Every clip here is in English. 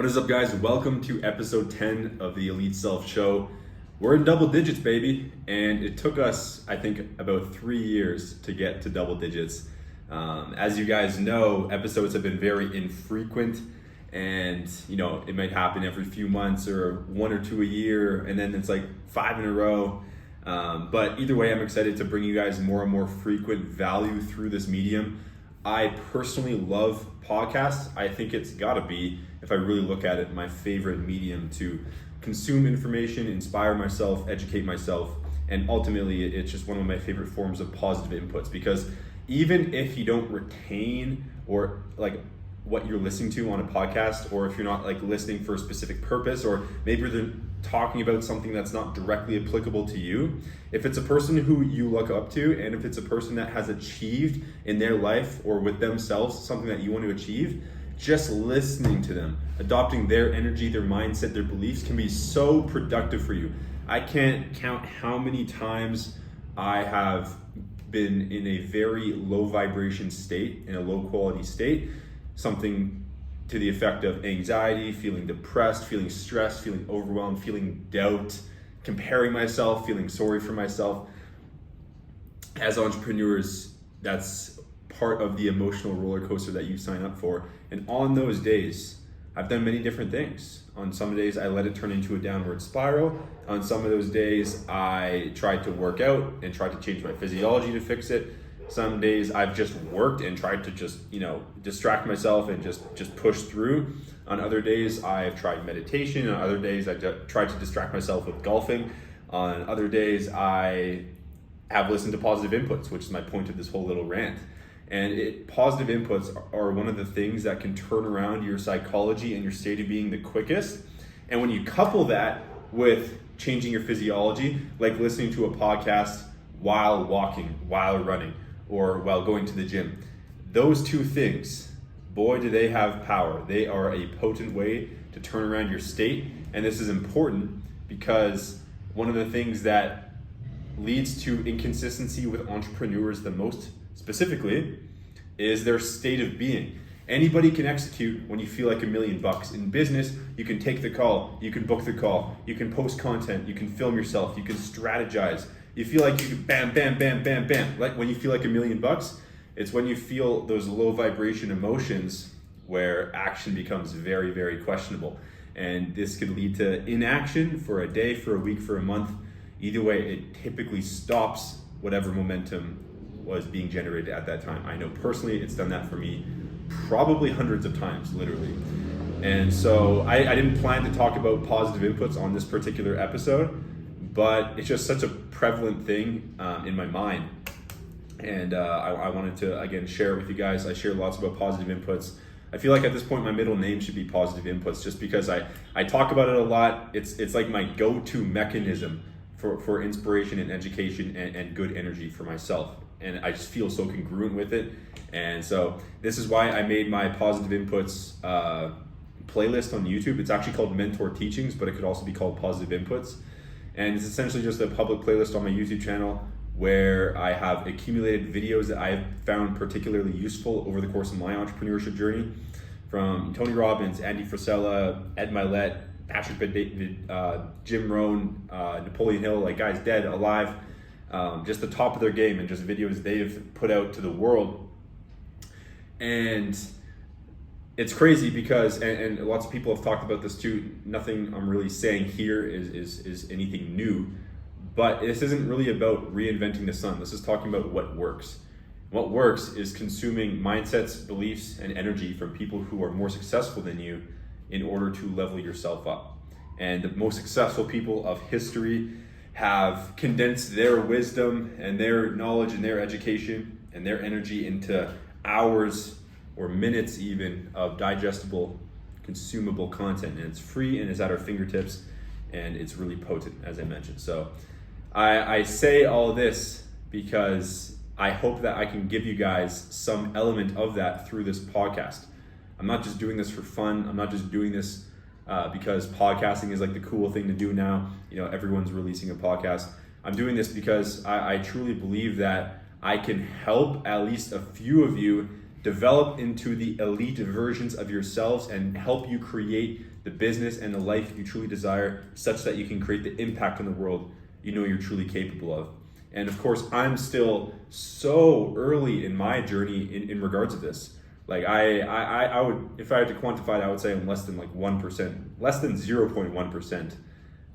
What is up, guys? Welcome to episode 10 of the Elite Self Show. We're in double digits, baby, and it took us, I think, about 3 years to get to double digits. As you guys know, episodes have been very infrequent, and it might happen every few months or one or two a year, and then it's like 5 in a row. But either way, I'm excited to bring you guys more and more frequent value through this medium. I personally love podcasts. I think it's gotta be, if I really look at it, my favorite medium to consume information, inspire myself, educate myself, and ultimately it's just one of my favorite forms of positive inputs, because even if you don't retain or like what you're listening to on a podcast, or if you're not like listening for a specific purpose, or maybe they're talking about something that's not directly applicable to you, if it's a person who you look up to, and if it's a person that has achieved in their life or with themselves something that you want to achieve, just listening to them, adopting their energy, their mindset, their beliefs can be so productive for you. I can't count how many times I have been in a very low vibration state, in a low quality state, something to the effect of anxiety, feeling depressed, feeling stressed, feeling overwhelmed, feeling doubt, comparing myself, feeling sorry for myself. As entrepreneurs, that's part of the emotional roller coaster that you sign up for. And on those days, I've done many different things. On some days, I let it turn into a downward spiral. On some of those days, I tried to work out and tried to change my physiology to fix it. Some days I've just worked and tried to just, distract myself and just push through. On other days, I've tried meditation. On other days, I tried to distract myself with golfing. On other days, I have listened to positive inputs, which is my point of this whole little rant. And positive inputs are one of the things that can turn around your psychology and your state of being the quickest. And when you couple that with changing your physiology, like listening to a podcast while walking, while running, or while going to the gym, those two things, boy, do they have power. They are a potent way to turn around your state. And this is important because one of the things that leads to inconsistency with entrepreneurs the most specifically is their state of being. Anybody can execute when you feel like $1 million. In business, you can take the call, you can book the call, you can post content, you can film yourself, you can strategize. You feel like you can bam, bam, bam, bam, bam. Like when you feel like $1 million, it's when you feel those low vibration emotions where action becomes very, very questionable. And this could lead to inaction for a day, for a week, for a month. Either way, it typically stops whatever momentum was being generated at that time. I know personally it's done that for me probably hundreds of times, literally. And so I didn't plan to talk about positive inputs on this particular episode, but it's just such a prevalent thing in my mind. And I wanted to, again, share it with you guys. I share lots about positive inputs. I feel like at this point my middle name should be positive inputs, just because I talk about it a lot. It's like my go-to mechanism for inspiration and education and good energy for myself. And I just feel so congruent with it. And so this is why I made my positive inputs playlist on YouTube. It's actually called Mentor Teachings, but it could also be called Positive Inputs. And it's essentially just a public playlist on my YouTube channel where I have accumulated videos that I've found particularly useful over the course of my entrepreneurship journey, from Tony Robbins, Andy Frisella, Ed Milet, Patrick Bet-David, Jim Rohn, Napoleon Hill, like guys dead, alive, just the top of their game, and just videos they've put out to the world. And it's crazy because, and lots of people have talked about this too, nothing I'm really saying here is anything new, but this isn't really about reinventing the sun. This is talking about what works. What works is consuming mindsets, beliefs, and energy from people who are more successful than you in order to level yourself up. And the most successful people of history have condensed their wisdom and their knowledge and their education and their energy into hours or minutes even of digestible, consumable content. And it's free and it's at our fingertips, and it's really potent, as I mentioned. So I say all this because I hope that I can give you guys some element of that through this podcast. I'm not just doing this for fun. I'm not just doing this because podcasting is like the cool thing to do now. Everyone's releasing a podcast. I'm doing this because I truly believe that I can help at least a few of you develop into the elite versions of yourselves and help you create the business and the life you truly desire, such that you can create the impact on the world you know you're truly capable of. And of course, I'm still so early in my journey in regards to this. Like I would, if I had to quantify it, I would say I'm less than like 1%, less than 0.1%,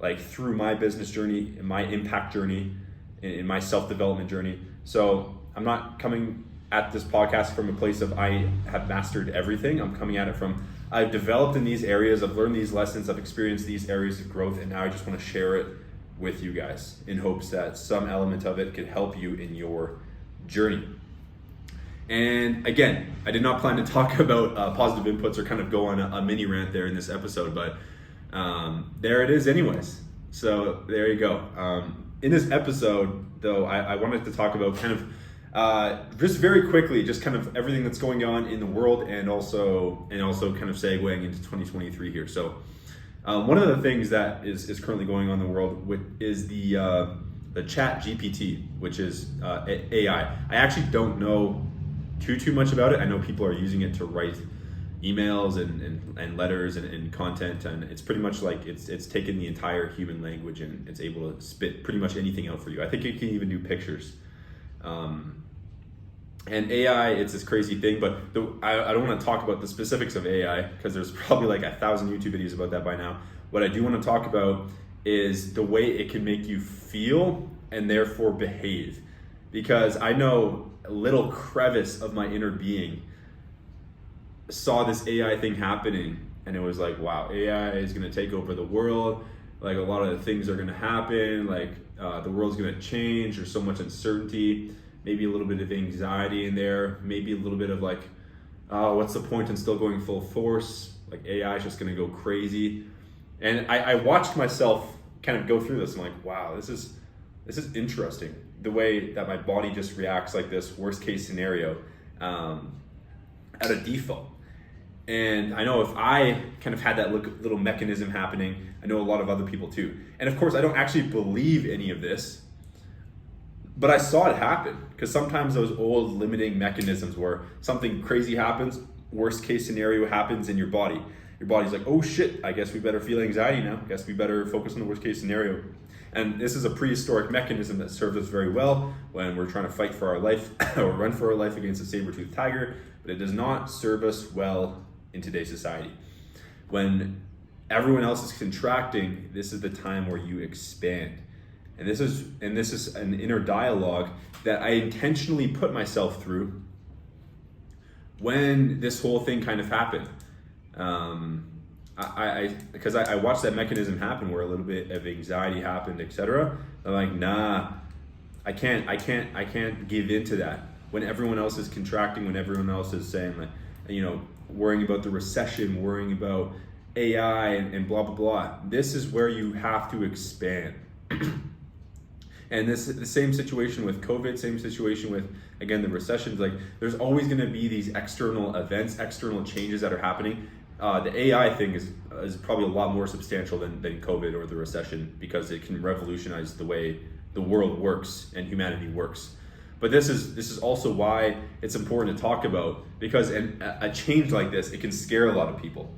like through my business journey, in my impact journey, in my self-development journey. So I'm not coming at this podcast from a place of I have mastered everything. I'm coming at it from I've developed in these areas, I've learned these lessons, I've experienced these areas of growth, and now I just want to share it with you guys in hopes that some element of it could help you in your journey. And again, I did not plan to talk about positive inputs or kind of go on a mini rant there in this episode, but there it is anyways. So there you go. In this episode, though, I wanted to talk about kind of just very quickly, just kind of everything that's going on in the world, and also kind of segueing into 2023 here. So one of the things that is currently going on in the world is the chat GPT, which is AI. I actually don't know too much about it. I know people are using it to write emails and letters and content, and it's pretty much like it's taken the entire human language and it's able to spit pretty much anything out for you. I think it can even do pictures. And AI, it's this crazy thing, but I don't want to talk about the specifics of AI because there's probably like 1,000 YouTube videos about that by now. What I do want to talk about is the way it can make you feel and therefore behave. Because I know a little crevice of my inner being saw this AI thing happening, and it was like, wow, AI is going to take over the world. Like a lot of the things are going to happen. Like the world's going to change. There's so much uncertainty. Maybe a little bit of anxiety in there. Maybe a little bit of like, what's the point in still going full force? Like AI is just going to go crazy. And I watched myself kind of go through this. I'm like, wow, this is interesting. The way that my body just reacts like this worst case scenario at a default. And I know if I kind of had that little mechanism happening, I know a lot of other people too. And of course, I don't actually believe any of this, but I saw it happen, because sometimes those old limiting mechanisms where something crazy happens, worst case scenario happens in your body. Your body's like, oh shit, I guess we better feel anxiety now. I guess we better focus on the worst case scenario. And this is a prehistoric mechanism that serves us very well when we're trying to fight for our life or run for our life against a saber-toothed tiger, but it does not serve us well in today's society. When everyone else is contracting, this is the time where you expand. And this is an inner dialogue that I intentionally put myself through when this whole thing kind of happened. Because I watched that mechanism happen where a little bit of anxiety happened, etc. I'm like, nah, I can't give into that. When everyone else is contracting, when everyone else is saying, like, you know, worrying about the recession, worrying about AI and blah, blah, blah. This is where you have to expand. And this is the same situation with COVID, same situation with, again, the recessions. Like, there's always going to be these external events, external changes that are happening. The AI thing is probably a lot more substantial than COVID or the recession, because it can revolutionize the way the world works and humanity works. But this is also why it's important to talk about, because a change like this, it can scare a lot of people.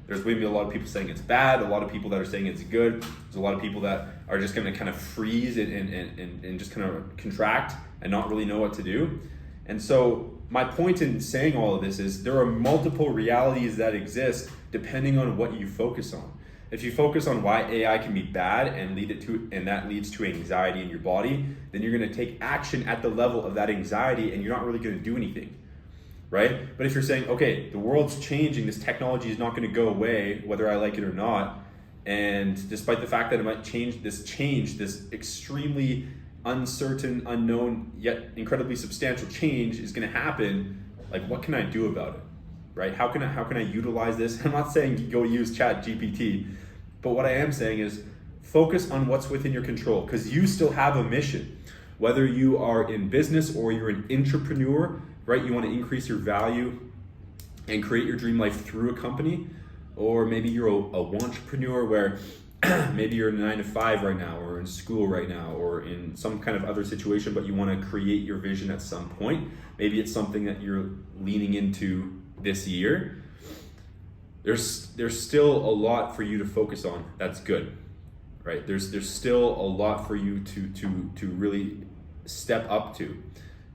There's going to be a lot of people saying it's bad, a lot of people that are saying it's good. There's a lot of people that are just going to kind of freeze and just kind of contract and not really know what to do. And so my point in saying all of this is there are multiple realities that exist depending on what you focus on. If you focus on why AI can be bad and that leads to anxiety in your body, then you're going to take action at the level of that anxiety and you're not really going to do anything. Right? But if you're saying, okay, the world's changing, this technology is not going to go away, whether I like it or not, and despite the fact that it might change, this extremely uncertain, unknown, yet incredibly substantial change is going to happen, like, what can I do about it? Right? How can I utilize this? I'm not saying you go use Chat GPT, but what I am saying is focus on what's within your control, because you still have a mission. Whether you are in business or you're an entrepreneur, right? You want to increase your value and create your dream life through a company, or maybe you're a wantrepreneur where maybe you're in a 9 to 5 right now, or in school right now, or in some kind of other situation, but you want to create your vision at some point. Maybe it's something that you're leaning into this year. There's still a lot for you to focus on. That's good, right? There's still a lot for you to really step up to,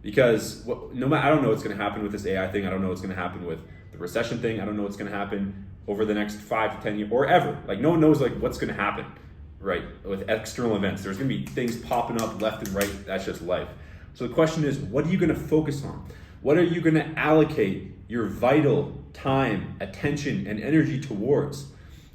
because no matter, I don't know what's going to happen with this AI thing. I don't know what's going to happen with the recession thing. I don't know what's going to happen over the next 5 to 10 years or ever. Like, no one knows like what's going to happen, right? With external events, there's going to be things popping up left and right. That's just life. So the question is, what are you going to focus on? What are you going to allocate your vital time, attention, and energy towards?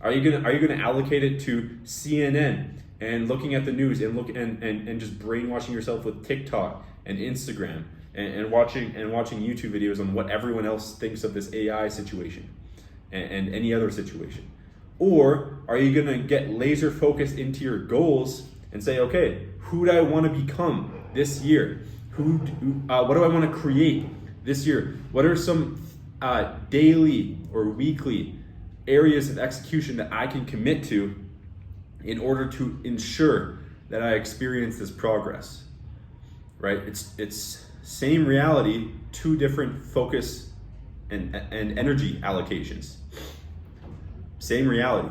Are you going to allocate it to CNN and looking at the news and just brainwashing yourself with TikTok and Instagram and watching YouTube videos on what everyone else thinks of this AI situation and any other situation? Or are you going to get laser focused into your goals and say, okay, who do I want to become this year? What do I want to create this year? What are some daily or weekly areas of execution that I can commit to in order to ensure that I experience this progress, right? It's same reality, two different focus and energy allocations. Same reality.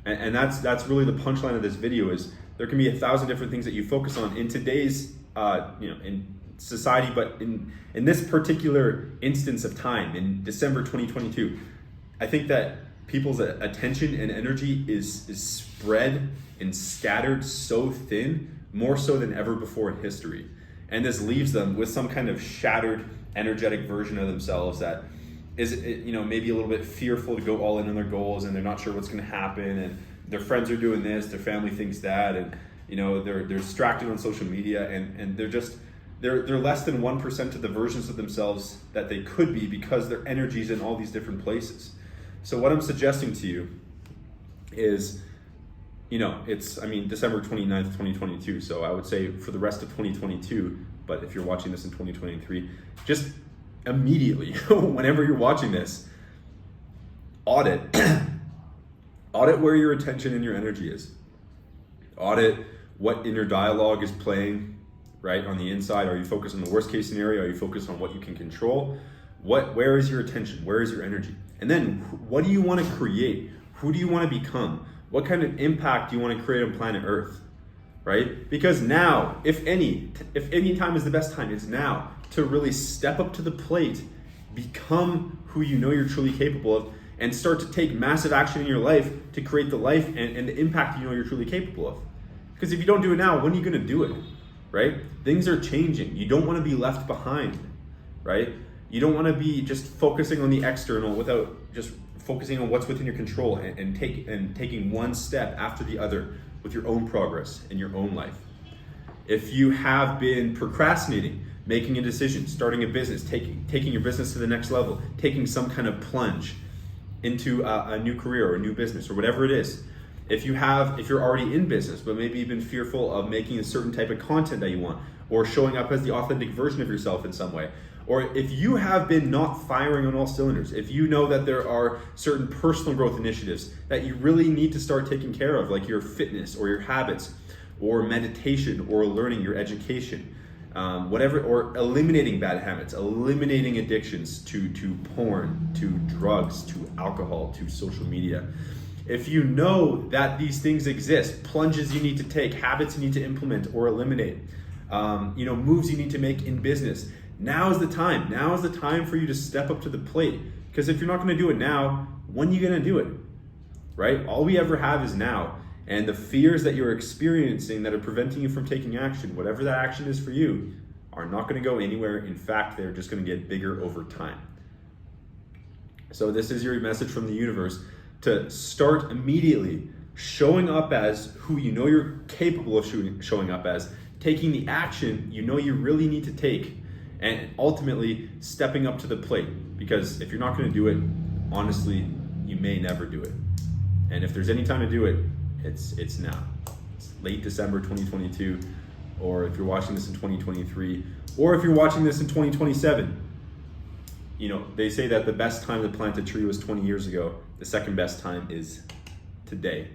And that's really the punchline of this video. Is there can be 1,000 different things that you focus on in today's in society, but in this particular instance of time in December 2022, I think that people's attention and energy is spread and scattered so thin, more so than ever before in history. And this leaves them with some kind of shattered, energetic version of themselves that is, maybe a little bit fearful to go all in on their goals, and they're not sure what's going to happen, and their friends are doing this, their family thinks that, and they're distracted on social media, and they're less than 1% of the versions of themselves that they could be, because their energy's in all these different places. So what I'm suggesting to you is, it's December 29th, 2022. So I would say for the rest of 2022, but if you're watching this in 2023, just immediately, whenever you're watching this, audit where your attention and your energy is. Audit what inner dialogue is playing right on the inside. Are you focused on the worst case scenario? Are you focused on what you can control? Where is your attention? Where is your energy? And then what do you want to create? Who do you want to become? What kind of impact do you want to create on planet Earth? Right? Because now, if any time is the best time, it's now to really step up to the plate, become who you know you're truly capable of, and start to take massive action in your life to create the life and the impact you know you're truly capable of. Because if you don't do it now, when are you going to do it? Right? Things are changing. You don't want to be left behind, right? You don't want to be just focusing on the external without just focusing on what's within your control and taking one step after the other with your own progress in your own life. If you have been procrastinating, making a decision, starting a business, taking your business to the next level, taking some kind of plunge into a new career or a new business or whatever it is. If you're already in business, but maybe you've been fearful of making a certain type of content that you want, or showing up as the authentic version of yourself in some way, or if you have been not firing on all cylinders, if you know that there are certain personal growth initiatives that you really need to start taking care of, like your fitness or your habits or meditation or learning, your education, whatever, or eliminating bad habits, eliminating addictions to porn, to drugs, to alcohol, to social media. If you know that these things exist, plunges you need to take, habits you need to implement or eliminate, moves you need to make in business, now is the time. Now is the time for you to step up to the plate. Because if you're not going to do it now, when are you going to do it? Right? All we ever have is now. And the fears that you're experiencing that are preventing you from taking action, whatever that action is for you, are not going to go anywhere. In fact, they're just going to get bigger over time. So this is your message from the universe to start immediately showing up as who you know you're capable of showing up as, taking the action you know you really need to take, and ultimately stepping up to the plate. Because if you're not going to do it, honestly, you may never do it. And if there's any time to do it, it's now. It's late December 2022, or if you're watching this in 2023, or if you're watching this in 2027. They say that the best time to plant a tree was 20 years ago. The second best time is today,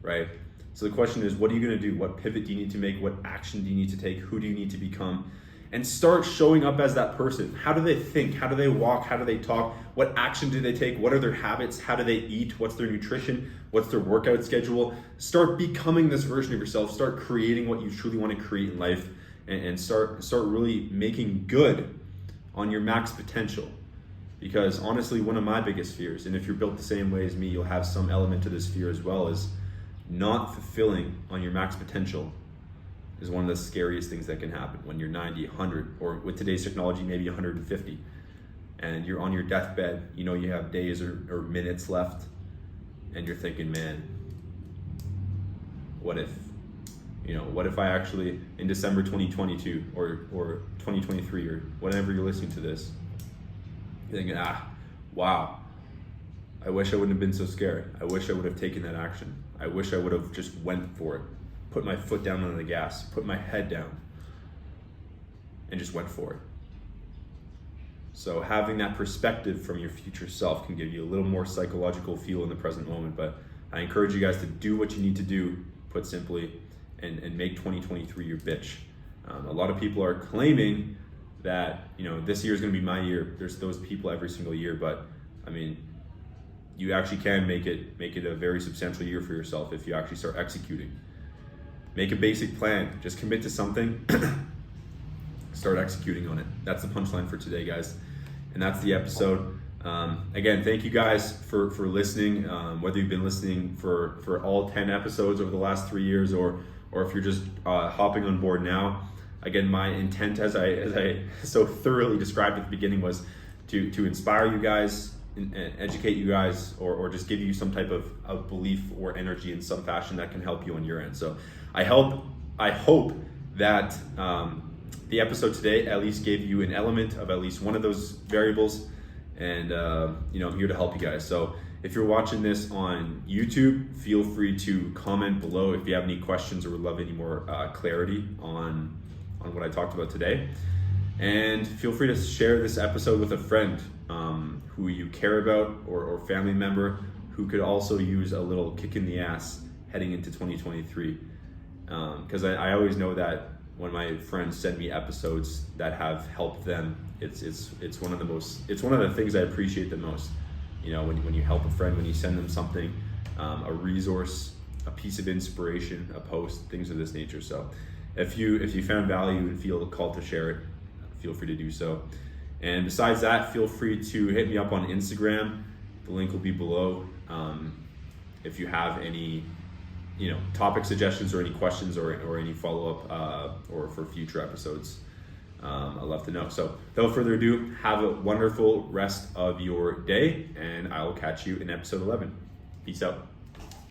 right? So the question is, what are you going to do? What pivot do you need to make? What action do you need to take? Who do you need to become? And start showing up as that person. How do they think? How do they walk? How do they talk? What action do they take? What are their habits? How do they eat? What's their nutrition? What's their workout schedule? Start becoming this version of yourself. Start creating what you truly want to create in life, and start really making good on your max potential. Because honestly, one of my biggest fears, and if you're built the same way as me, you'll have some element to this fear as well, is not fulfilling on your max potential is one of the scariest things that can happen when you're 90, 100, or with today's technology, maybe 150, and you're on your deathbed. You know, you have days or minutes left, and you're thinking, man, what if I actually, in December 2022 or 2023 or whenever you're listening to this, you're thinking, wow, I wish I wouldn't have been so scared. I wish I would have taken that action. I wish I would have just went for it. Put my foot down on the gas, put my head down, and just went for it. So having that perspective from your future self can give you a little more psychological fuel in the present moment. But I encourage you guys to do what you need to do, put simply, and make 2023 your bitch. A lot of people are claiming that, you know, this year is going to be my year. There's those people every single year, but I mean, you actually can make it a very substantial year for yourself if you actually start executing. Make a basic plan. Just commit to something. Start executing on it. That's the punchline for today, guys. And that's the episode. Again, thank you guys for listening. Whether you've been listening for all 10 episodes over the last 3 years, or if you're just hopping on board now. Again, my intent, as I so thoroughly described at the beginning, was to inspire you guys, and educate you guys, or just give you some type of belief or energy in some fashion that can help you on your end. So I hope that the episode today at least gave you an element of at least one of those variables, and you know, I'm here to help you guys. So if you're watching this on YouTube, feel free to comment below if you have any questions or would love any more clarity on what I talked about today. And feel free to share this episode with a friend who you care about, or family member who could also use a little kick in the ass heading into 2023. Because I always know that when my friends send me episodes that have helped them, it's one of the things I appreciate the most. You know, when you help a friend, when you send them something, a resource, a piece of inspiration, a post, things of this nature. So if you found value and feel called to share it, feel free to do so. And besides that, feel free to hit me up on Instagram. The link will be below. If you have any, you know, topic suggestions or any questions or any follow-up or for future episodes, I'd love to know. So without further ado, have a wonderful rest of your day, and I will catch you in episode 11. Peace out.